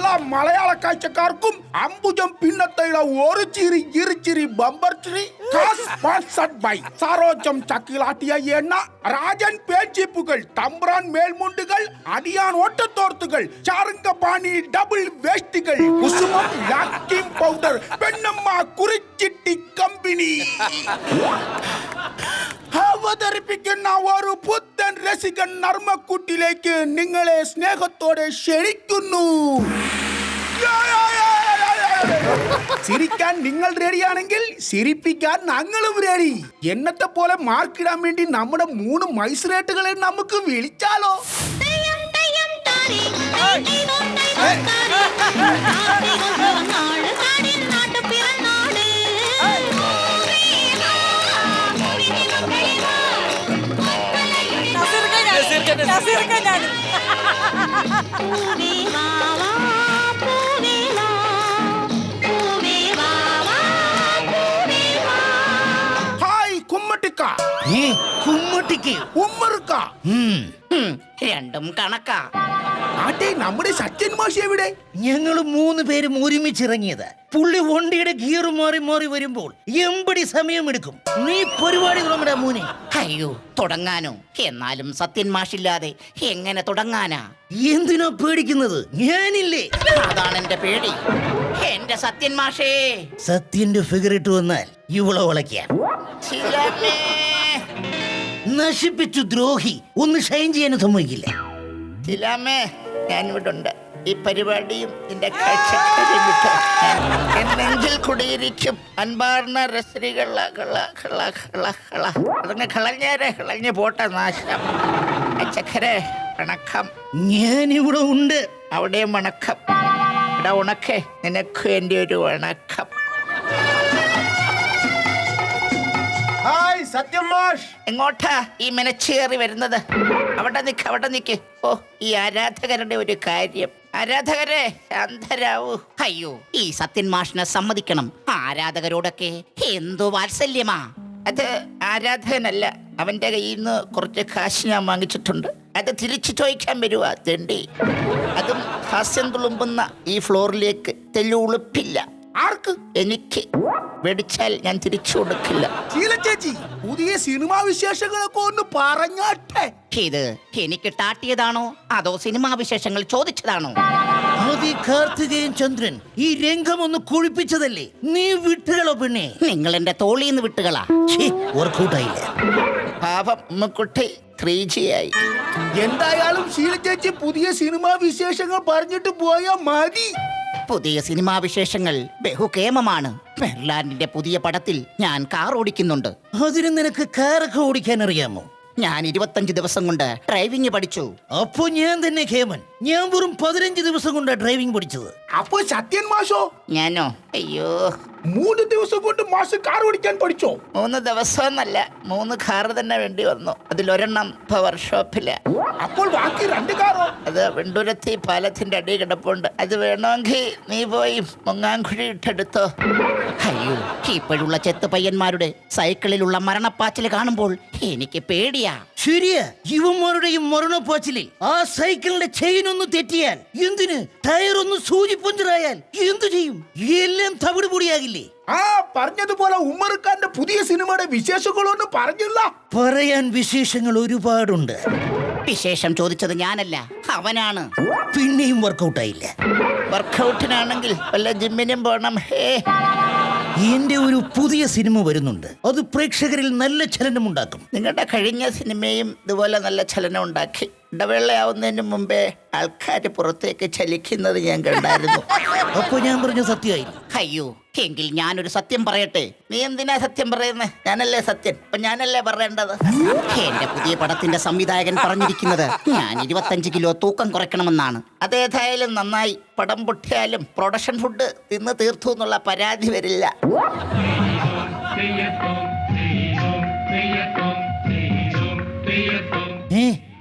എല്ലാ മലയാള കാഴ്ചക്കാർക്കും അമ്പുജം പിന്നത്തയുടെ ഒരു ചിരി ഇരുചിരി ബമ്പർ ചിരി സ്പോൺസർഡ് ബൈ സരോജം ചക്കിലാട്ടിയ എണ്ണ, രാജൻ പേച്ചിപ്പുകൾ, തമ്പ്രാൻ മേൽമുണ്ടുകൾ, അടിയാൻ ഓട്ടത്തോർത്തുകൾ, ചാറുങ്കപാണി ഡബിൾ വേസ്റ്റുകൾ, കുസുമം ലാക്ടീം പൗഡർ, പെണ്ണമ്മ കുറിച്ചിട്ടി കമ്പനി അവതരിപ്പിക്കുന്ന ഒരു പുത്തൻ രസികൻ നർമ്മക്കുട്ടിലേക്ക് നിങ്ങളെ സ്നേഹത്തോടെ ക്ഷണിക്കുന്നു. ചിരിക്കാൻ നിങ്ങൾ റെഡിയാണെങ്കിൽ ചിരിപ്പിക്കാൻ ഞങ്ങളും റെഡി. എന്നത്തെ പോലെ മാർക്കിടാൻ വേണ്ടി നമ്മുടെ 3 മൈസറേറ്റുകളെ നമുക്ക് വിളിച്ചാലോ? കുമ്മട്ടിക്ക് ഉമ്മറുക്ക രണ്ടും കണക്കാ. ആട്ടെ, നമ്മുടെ സത്യൻ മാഷ് എവിടെ? ഞങ്ങൾ 3 പേരും ഒരുമിച്ചിറങ്ങിയത്. പുള്ളി വണ്ടിയുടെ ഗിയർ മാറി മാറി വരുമ്പോൾ എമ്പടി സമയമെടുക്കും. നീ പരിപാടി തുടങ്ങടാ മോനെ. അയ്യോ, തുടങ്ങാനോ? എന്നാലും സത്യൻ മാഷില്ലാതെ എങ്ങനെ തുടങ്ങാനാ? എന്തിനാ പേടിക്കുന്നത്? ഞാനില്ലേ. അതാണ് എന്റെ പേടി. എന്റെ സത്യൻ മാഷേ. സത്യന്റെ ഫിഗർ ഇട്ട് വന്നാൽ ഇവളെ വളയ്ക്കാം. നശിപ്പിച്ചു ദ്രോഹി. ഒന്ന് ഷൈൻ ചെയ്യാൻ സമ്മതിക്കില്ല. ചിലാമേ, ഞാൻ ഇവിടെ ഉണ്ട്. ഈ പരിപാടിയും നിന്റെ കാഴ്ചക്കാരെയും വിട്ട് എന്നെങ്കിൽ കുടിയിരിക്കും. അൻപാർന്ന രസരികള അതങ്ങ് കളഞ്ഞു പോട്ടെ നാശം. ചക്കരെ വണക്കം. ഞാനിവിടെ ഉണ്ട്. അവിടെയും വണക്കം. ഇവിടെ ഉണക്കേ, നിനക്കും എൻ്റെ ഒരു വണക്കം. ഹായ് സത്യം മാഷ്. എങ്ങോട്ടാ ഈ മെനച്ചേറി വരുന്നത്? അവിടെ നിക്ക്. ഓ, ഈ ആരാധകരുടെ ഒരു കാര്യം. ആരാധകരെ ശാന്തരാവൂ. അയ്യോ, ഈ സത്യൻ മാഷിനെ സമ്മതിക്കണം. ആരാധകരോടൊക്കെ എന്തു വാത്സല്യമാ. അത് ആരാധകനല്ല, അവന്റെ കയ്യിൽ നിന്ന് കുറച്ച് കാശ് ഞാൻ വാങ്ങിച്ചിട്ടുണ്ട്. അത് തിരിച്ചു ചോദിക്കാൻ വരുവാ തെണ്ടി. അതും ഹാസ്യം തുളുമ്പുന്ന ഈ ഫ്ലോറിലേക്ക് തെല്ലുളുപ്പില്ല. ആർക്ക്? എനിക്ക്. വെടിച്ചാൽ ഞാൻ തിരിച്ചു കൊടുക്കില്ല. ചേച്ചി, പുതിയ സിനിമാ വിശേഷങ്ങളൊക്കെ ഒന്ന് പറഞ്ഞാട്ടെ. ഇത് എനിക്ക് ടാട്ടിയതാണോ അതോ സിനിമാ വിശേഷങ്ങൾ ചോദിച്ചതാണോ? കാർത്തികേയൻ ചന്ദ്രൻ ഈ രംഗം ഒന്ന് കുഴിപ്പിച്ചതല്ലേ? നീ വിട്ടുകളോ പെണ്ണെ? നിങ്ങൾ എന്റെ തോളിന്ന് വിട്ടുകളാ. വർക്കൗട്ടായില്ല. പാപം ഉമ്മക്കുട്ടി 3G ആയി. എന്തായാലും ചേച്ചി പുതിയ സിനിമാ വിശേഷങ്ങൾ പറഞ്ഞിട്ട് പോയാ മതി. പുതിയ സിനിമാ വിശേഷങ്ങൾ ബഹുകേമമാണ്. മെർലാൻഡിന്റെ പുതിയ പടത്തിൽ ഞാൻ കാർ ഓടിക്കുന്നുണ്ട്. അതിന് നിനക്ക് കാറൊക്കെ ഓടിക്കാൻ അറിയാമോ? ഞാൻ 25 ദിവസം കൊണ്ട് ഡ്രൈവിംഗ് പഠിച്ചു. അപ്പൊ ഞാൻ തന്നെ കേമൻ. ഞാൻ വെറും 15 ദിവസം കൊണ്ട് ഡ്രൈവിംഗ് പഠിച്ചത്. അപ്പൊ സത്യൻ മാഷോ? ഞാനോ? അയ്യോ, 3 ദിവസം കൊണ്ട് മാഷ് കാർ ഓടിക്കാൻ പഠിച്ചോ? 3 ദിവസം എന്നല്ല, 3 കാർ തന്നെ വേണ്ടി വന്നു. അതിലൊരെണ്ണം ഇപ്പൊ വർക്ക്ഷോപ്പില്. അപ്പോൾ ബാക്കി 2 കാറോ? അത് വെണ്ടൂരത്തി പാലത്തിന്റെ അടി കിടപ്പുണ്ട്. അത് വേണമെങ്കിൽ നീ പോയി മുങ്ങാൻകുഴി ഇട്ടെടുത്തോ. അയ്യോ, ഇപ്പോഴുള്ള ചെത്ത് പയ്യന്മാരുടെ സൈക്കിളിലുള്ള മരണപ്പാച്ചില് കാണുമ്പോൾ എനിക്ക് പേടിയാ. ശരിയാ, ഇവന്മാരുടെയും മരണപ്പാച്ചിലിൽ ആ സൈക്കിളിന്റെ ചെയിൻ ഒന്ന് തെറ്റിയാൽ, എന്തിന് ടയർ ഒന്ന് സൂചി പഞ്ചറായാൽ എന്തു ചെയ്യും? എല്ലാം തവിട് പൊടിയാകില്ലേ? ആ പറഞ്ഞതുപോലെ ഉമ്മർഖാന്റെ പുതിയ സിനിമയുടെ വിശേഷങ്ങളൊന്നും പറഞ്ഞില്ല. പറയാൻ വിശേഷങ്ങൾ ഒരുപാടുണ്ട്. വിശേഷം ചോദിച്ചത് ഞാനല്ല, അവനാണ്. പിന്നെയും വർക്കൗട്ടായില്ല. വർക്കൗട്ടിനാണെങ്കിൽ വല്ല ജിമ്മിനും പോണം. എന്റെ ഒരു പുതിയ സിനിമ വരുന്നുണ്ട്. അത് പ്രേക്ഷകരിൽ നല്ല ചലനമുണ്ടാക്കും. നിങ്ങളുടെ കഴിഞ്ഞ സിനിമയും ഇതുപോലെ നല്ല ചലനം ഉണ്ടാക്കി. ഇടവേളയാവുന്നതിന് മുമ്പേ ആൾക്കാർ പുറത്തേക്ക് ചലിക്കുന്നത് ഞാൻ കണ്ടായിരുന്നു. അപ്പൊ ഞാൻ പറഞ്ഞ സത്യമായി. അയ്യോ, എങ്കിൽ ഞാനൊരു സത്യം പറയട്ടെ. നീ എന്തിനാ സത്യം പറയുന്നത്? ഞാനല്ലേ സത്യൻ, അപ്പൊ ഞാനല്ലേ പറയേണ്ടത്? എന്റെ പുതിയ പടത്തിന്റെ സംവിധായകൻ പറഞ്ഞിരിക്കുന്നത് ഞാൻ 25 കിലോ തൂക്കം കുറയ്ക്കണമെന്നാണ്. അതേതായാലും നന്നായി. പടം പൊട്ടിയാലും പ്രൊഡക്ഷൻ ഫുഡ് തിന്ന് തീർത്തു എന്നുള്ള പരാതി വരില്ല.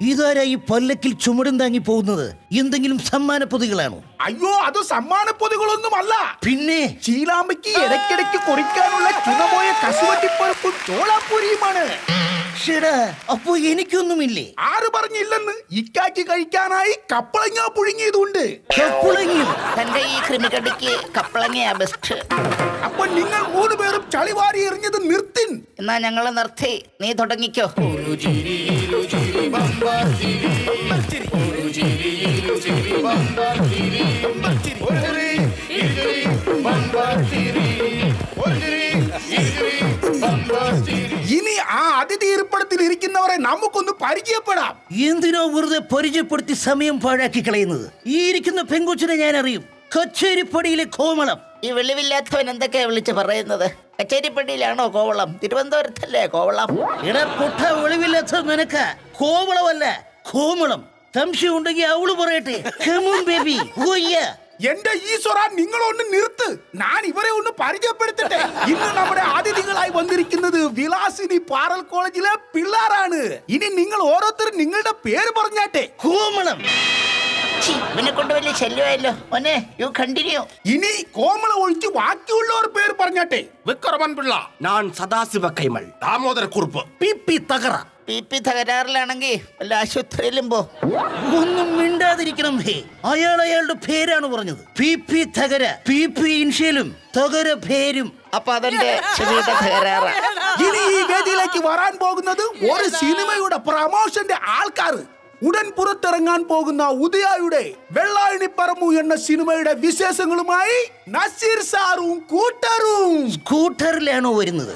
ഇതാരാ ഈ പല്ലക്കിൽ ചുമടും താങ്ങി പോകുന്നത്? എന്തെങ്കിലും സമ്മാന പൊതികളാണോ? അയ്യോ, അത് സമ്മാന പൊതികളൊന്നും അല്ല. പിന്നെ ശീലാമ്മയ്ക്ക് ഇടയ്ക്കിടയ്ക്ക് കുറിക്കാനുള്ള ചുണപോയ കശുവട്ടിപ്പഴപ്പും ചോളാപ്പൂരിയുമാണ്. ഷെടാ, അപ്പോ എനിക്കൊന്നുമില്ലേ? ആര് പറഞ്ഞില്ലെന്ന്? ഇക്കാക്കി കഴിക്കാനായി കപ്പളങ്ങ പുഴുങ്ങിയതുണ്ട്. കപ്പളങ്ങയോ? തന്റെ ഈ ക്രിമികടിക്ക് കപ്പളങ്ങയാ ബെസ്റ്റ്. അപ്പൊ നിങ്ങൾ 3 പേരും ചളിവാരി എറിഞ്ഞത് നിർത്തിൻ. എന്നാ ഞങ്ങള് നിർത്തി, നീ തുടങ്ങിക്കോ. ഇനി ആ അതിഥി ഇരിപ്പിടത്തിൽ ഇരിക്കുന്നവരെ നമുക്കൊന്ന് പരിചയപ്പെടാം. എന്തിനോ വെറുതെ പരിചയപ്പെടുത്തി സമയം പാഴാക്കി കളയുന്നത്? ഈ ഇരിക്കുന്ന പെങ്കൊച്ചിനെ ഞാൻ അറിയും. കച്ചേരിപ്പടിയിലെ കോമളം. ഈ വെളിവില്ലാത്തവൻ എന്തൊക്കെയാ വിളിച്ച് പറയുന്നത്? കച്ചേരിപ്പടിയിലാണോ കോവളം? തിരുവനന്തപുരത്തല്ലേ കോവളം? എടാ പൊട്ട, ഒളിവില്ലാത്ത നിനക്ക കോവളമല്ല കോമളം. സംശയം ഉണ്ടെങ്കിൽ അവള് പറയട്ടെ. Come on, baby. Oh, yeah. എന്റെ ഈശ്വര, നിങ്ങളൊന്ന് നിർത്ത്. ഞാൻ ഇവരെ ഒന്ന് പരിചയപ്പെടുത്തട്ടെ. ഇന്ന് നമ്മുടെ അതിഥികളായി വന്നിരിക്കുന്നത് വിലാസിനി പാറൽ കോളേജിലെ പിള്ളേരാണ്. ഇനി നിങ്ങൾ ഓരോരുത്തരും നിങ്ങളുടെ പേര് പറഞ്ഞാട്ടെ. കോമളം. ഇവനെ കൊണ്ട് വലിയ ശല്യമായല്ലോ. മോനെ, യു കണ്ടിന്യൂ. ഇനി കോമള ഒഴിച്ച് ബാക്കിയുള്ളവർ പേര് പറഞ്ഞാട്ടെ. വിക്രമൻ പിള്ള, ഞാൻ സദാശിവ കൈമൾ, ദാമോദര കുറുപ്പ്, പി തകറ. PP തകരാറിലാണെങ്കിൽ വല്ല ആശുപത്രിയിലും പോ. ഒന്നും മിണ്ടാതിരിക്കണം. ഹേ, അയാളുടെ പേരാണ് പറഞ്ഞത്. പി തകര. പി ഇൻഷ്യലും തകര പേരും. അപ്പൊ അതെന്റെ ചെവിയുടെ തകരാറ്. ഇനി ഈ വേദിയിലേക്ക് വരാൻ പോകുന്നത് ഒരു സിനിമയുടെ പ്രമോഷന്റെ ആൾക്കാർ. ഉടൻ പുറത്തിറങ്ങാൻ പോകുന്ന ഉദയയുടെ വെള്ളായണിപ്പറമ്പു എന്ന സിനിമയുടെ വിശേഷങ്ങളുമായി നസീർ സാറും കൂട്ടരും. സ്കൂട്ടറിലാണോ വരുന്നത്?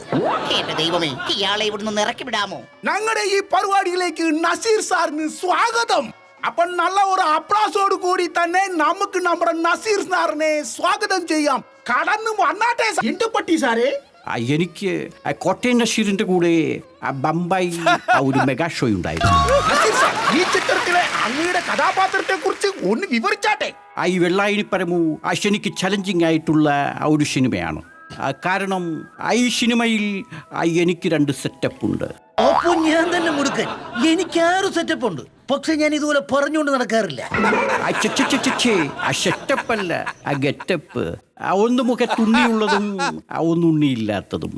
എന്റെ ദൈവമേ, ഇയാളെ ഇവിടുന്ന് ഇറക്കി വിടാമോ? ഞങ്ങളുടെ ഈ പരിപാടിയിലേക്ക് നസീർ സാറിന് സ്വാഗതം. അപ്പൊ നല്ല ഒരു അപ്ലാസോട് കൂടി തന്നെ നമുക്ക് നമ്മുടെ നസീർ സാറിനെ സ്വാഗതം ചെയ്യാം. കടന്നു വന്നാട്ടെ. എന്തുപറ്റി സാറേ? എനിക്ക് കോട്ടയം നഷീറിന്റെ കൂടെ ബംബായി ഒരു മെഗാ ഷോ ഉണ്ടായിരുന്നു. നസീർ സാർ, ഈ ചിത്രത്തിലെ അങ്ങയുടെ കഥാപാത്രത്തെ കുറിച്ച് ഒന്ന് വിവരിച്ചാട്ടെ. ഈ വെള്ളായണിപ്പരമു എനിക്ക് ചലഞ്ചിങ് ആയിട്ടുള്ള ഒരു സിനിമയാണ്. കാരണം ഈ സിനിമയിൽ എനിക്ക് 2 സെറ്റപ്പ് ഉണ്ട്. അപ്പൊ ഞാൻ തന്നെ മുടുക്കൻ. എനിക്ക് 6 സെറ്റപ്പ് ഉണ്ട്. പക്ഷെ ഞാൻ ഇതുപോലെ പറഞ്ഞുകൊണ്ട് നടക്കാറില്ല. സെറ്റപ്പ് അല്ല, ഗെറ്റപ്പ്. ഒന്ന് മുഖത്തുണ്ണിയുള്ളതും ഒന്നുണ്ണിയില്ലാത്തതും.